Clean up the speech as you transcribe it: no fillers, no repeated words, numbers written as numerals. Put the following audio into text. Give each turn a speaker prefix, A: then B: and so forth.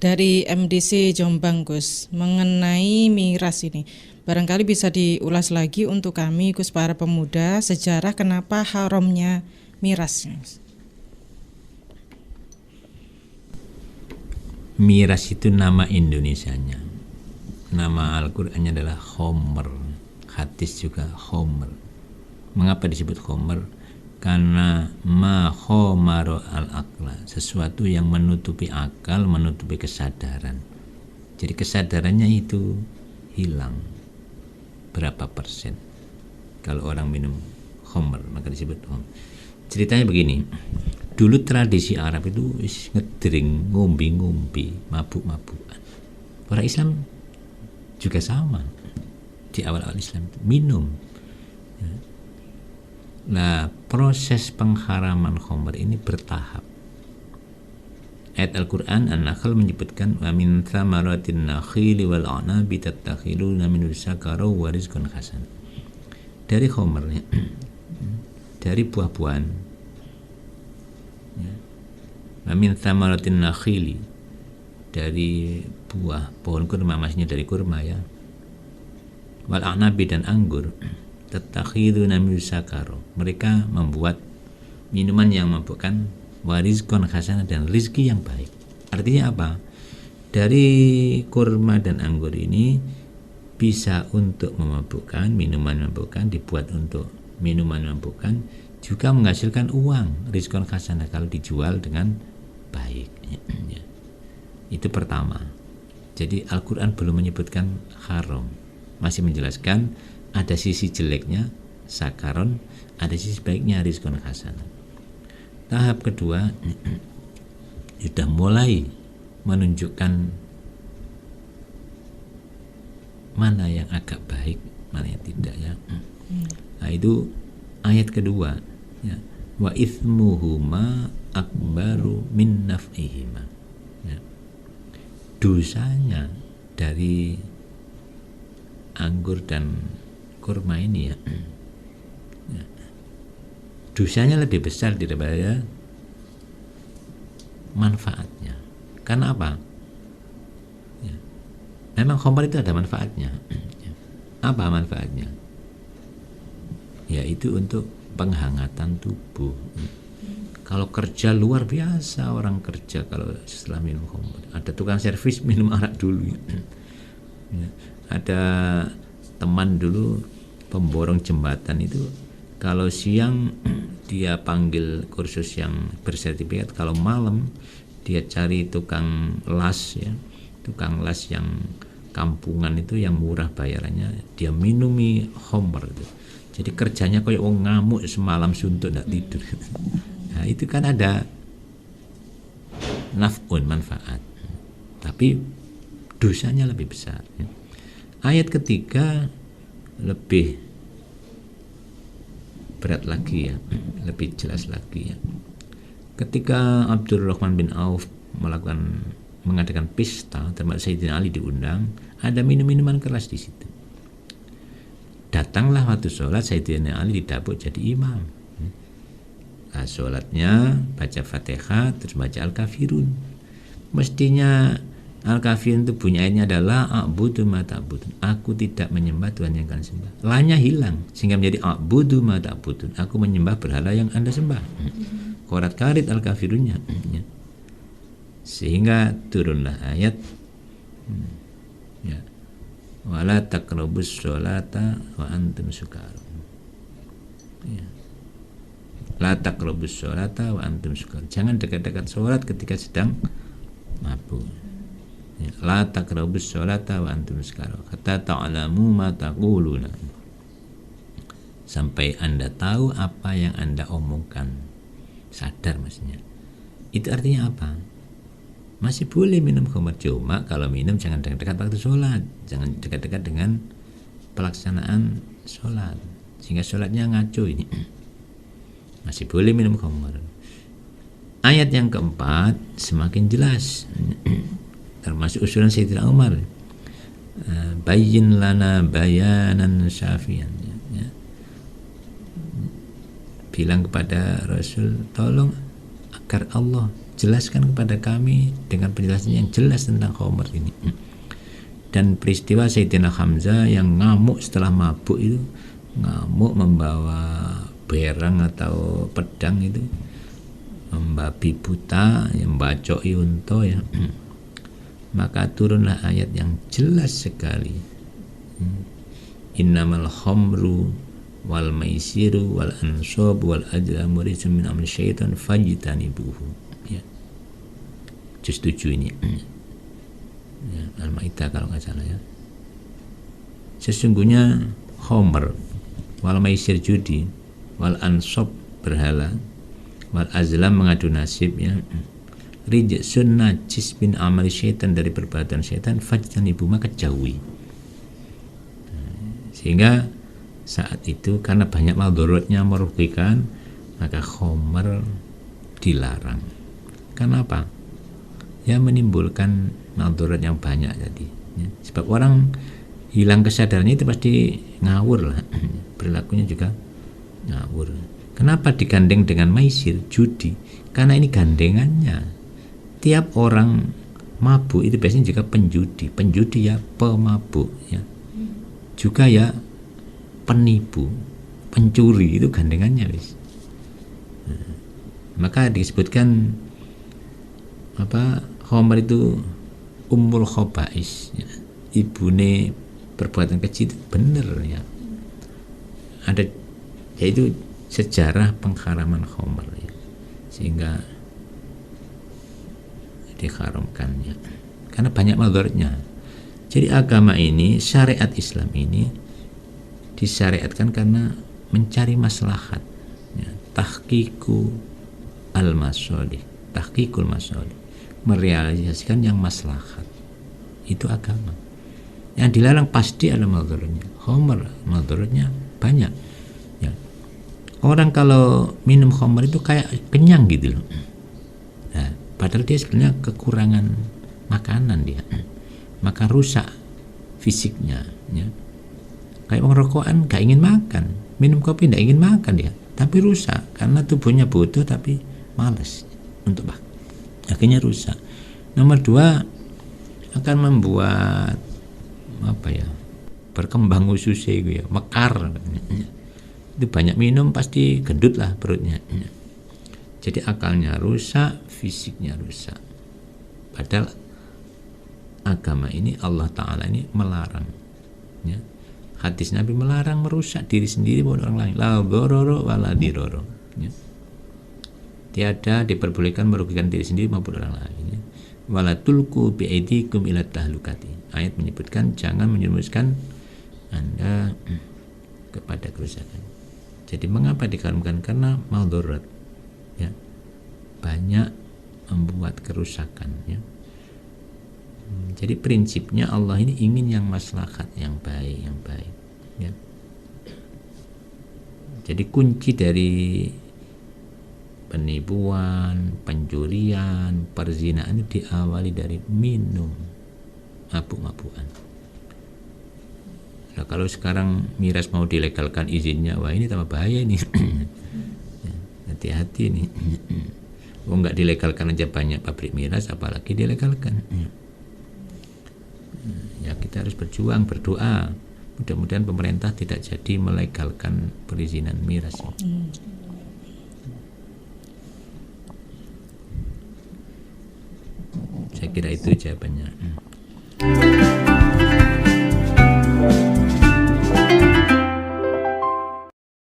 A: dari MDC Jombang, Gus, mengenai miras ini. Barangkali bisa diulas lagi untuk kami, Gus, para pemuda, sejarah kenapa haramnya miras.
B: Miras itu nama Indonesianya. Nama Al-Qur'annya adalah Khomer. Hadis juga Khomer. Mengapa disebut Khomer? Karena ma khomaro al-aqla, sesuatu yang menutupi akal, menutupi kesadaran. Jadi kesadarannya itu hilang. Berapa persen? Kalau orang minum khomer, maka disebut khomer. Ceritanya begini, dulu tradisi Arab itu ngedring, ngombe-ngombe, mabuk-mabukan. Orang Islam juga sama. Di awal-awal Islam itu minum. Nah, proses pengharaman khamr ini bertahap. Ayat Al-Quran An-Nahl menyebutkan wa min thamaratin nakhili wal a'nabi tattakhiluna min sakara wa rizqan hasan. Dari khamr, dari buah-buahan. Wa min thamaratin nakhili, dari buah pohon kurma, maksudnya dari kurma ya. Wal a'nabi, dan anggur. Tattakhiduna min sakaro, mereka membuat minuman yang memabukkan, warizqan hasanah, dan rizki yang baik. Artinya apa? Dari kurma dan anggur ini bisa untuk memabukkan, minuman memabukkan, dibuat untuk minuman memabukkan, juga menghasilkan uang, rizqan hasanah, kalau dijual dengan baik. Itu pertama. Jadi Al-Quran belum menyebutkan haram, masih menjelaskan ada sisi jeleknya sakaron, ada sisi baiknya rizqan hasanah. Tahap kedua sudah mulai menunjukkan mana yang agak baik, mana yang tidak ya. Nah, itu ayat kedua ya. Wa ithmuhuma akbaru min naf'ihima ya. Dosanya dari anggur dan kurma ini ya, dosanya lebih besar daripada manfaatnya. Karena apa? Ya. Memang khamr itu ada manfaatnya. Apa manfaatnya? Yaitu untuk penghangatan tubuh. Kalau kerja luar biasa, orang kerja kalau setelah minum khamr, ada tukang servis minum arak dulu ya. Ada teman dulu pemborong jembatan itu, kalau siang dia panggil kursus yang bersertifikat, kalau malam dia cari tukang las ya, tukang las yang kampungan itu yang murah bayarannya, dia minumi khamr itu. Jadi kerjanya kayak wong ngamuk semalam suntuk tidak tidur. Nah, itu kan ada naf'un, manfaat, tapi dosanya lebih besar ya. Ayat ketiga lebih berat lagi ya, lebih jelas lagi ya. Ketika Abdurrahman bin Auf mengadakan pesta, termasuk Sayyidina Ali diundang, ada minum-minuman keras di situ. Datanglah waktu sholat, Sayyidina Ali didapuk jadi imam. Nah, sholatnya baca Fatihah terus baca Al-Kafirun. Mestinya Al-Kafirun itu bunyi ayatnya adalah a'budu ma ta'budun, aku tidak menyembah Tuhan yang kalian sembah. Lanya hilang sehingga menjadi a'budu ma ta'budun, aku menyembah berhala yang Anda sembah. Korat karit Al-Kafirunnya sehingga turunlah ayat ya, wala taqrabus sholata wa antum sukara ya. La taqrabus sholata wa antum sukara, jangan dekat-dekat sholat ketika sedang mabuk. La taqrabus sholata wa antum sukara hatta ta'lamu ma taquluna, sampai Anda tahu apa yang Anda omongkan, sadar maksudnya. Itu artinya apa? Masih boleh minum khamr, cuma kalau minum jangan dekat-dekat waktu sholat, jangan dekat-dekat dengan pelaksanaan sholat sehingga sholatnya ngaco ini. Masih boleh minum khamr. Ayat yang keempat semakin jelas, termasuk usulan Sayyidina Umar, bayyin lana bayanan syafian ya. Bilang kepada Rasul, tolong agar Allah jelaskan kepada kami dengan penjelasan yang jelas tentang khamr ini. Dan peristiwa Sayyidina Hamzah yang ngamuk setelah mabuk itu, ngamuk membawa berang atau pedang itu, membabi buta, yang membacoi unta ya. Maka turunlah ayat yang jelas sekali. Innamal khamru wal maisiru wal ansab wal azlamu rijsun min amri syaitan fajtanibuhu. Ya. Juz 7 ini. Ya, Al-Maidah kalau nggak salah ya. Sesungguhnya khamr, wal maisir judi, wal ansab berhala, wal azlam mengadu nasib ya. Rijsun najis bin amali syaitan dari perbuatan syaitan fajtanibu maka jauhi. Sehingga saat itu karena banyak madaratnya merugikan, maka khamr dilarang. Kenapa? Ya menimbulkan madarat yang banyak tadi ya. Sebab orang hilang kesadarannya itu pasti ngawur lah, perilakunya juga ngawur. Kenapa digandeng dengan maisir, judi? Karena ini gandengannya. Tiap orang mabuk itu biasanya juga penjudi ya pemabuk ya, juga ya penipu, pencuri, itu gandengannya wis. Maka disebutkan apa, khamr itu ummul khaba'is ya. Ibune perbuatan keji itu benar ya. Ada yaitu sejarah pengharaman khamr ya. Sehingga diharamkannya karena banyak madaratnya. Jadi agama ini, syariat Islam ini disyariatkan karena mencari maslahat ya. Tahqiqul masalih, merealisasikan yang maslahat, itu agama. Yang dilarang pasti ada madaratnya. Khamr madaratnya banyak ya. Orang kalau minum khamr itu kayak kenyang gitu loh. Nah, padahal dia sebenarnya kekurangan makanan dia, maka rusak fisiknya ya. Kayak orang rokokan gak ingin makan, minum kopi gak ingin makan dia, tapi rusak karena tubuhnya butuh tapi malas untuk makan, akhirnya rusak. Nomor 2, akan membuat apa ya, berkembang ususnya itu ya, mekar. Itu banyak minum pasti gendut lah perutnya. Jadi akalnya rusak, fisiknya rusak. Padahal agama ini, Allah Ta'ala ini melarang ya. Hadis Nabi melarang merusak diri sendiri maupun orang lain. La dharara wa la dirara ya. Tiada diperbolehkan merugikan diri sendiri maupun orang lain ya. Wala tulqu bi aidikum ila tahlukati. Ayat menyebutkan jangan menjerumuskan Anda kepada kerusakan. Jadi mengapa diharamkan? Karena madarat ya, banyak membuat kerusakan ya. Jadi prinsipnya Allah ini ingin yang maslahat, yang baik ya. Jadi kunci dari penipuan, pencurian, perzinahan itu diawali dari minum mabuk-mabukan. Nah, kalau sekarang miras mau dilegalkan izinnya, wah ini tambah bahaya nih. Hati-hati nih. Nggak dilegalkan aja banyak pabrik miras, apalagi dilegalkan. Ya kita harus berjuang, berdoa. Mudah-mudahan pemerintah tidak jadi melegalkan perizinan miras. Saya kira itu jawabannya.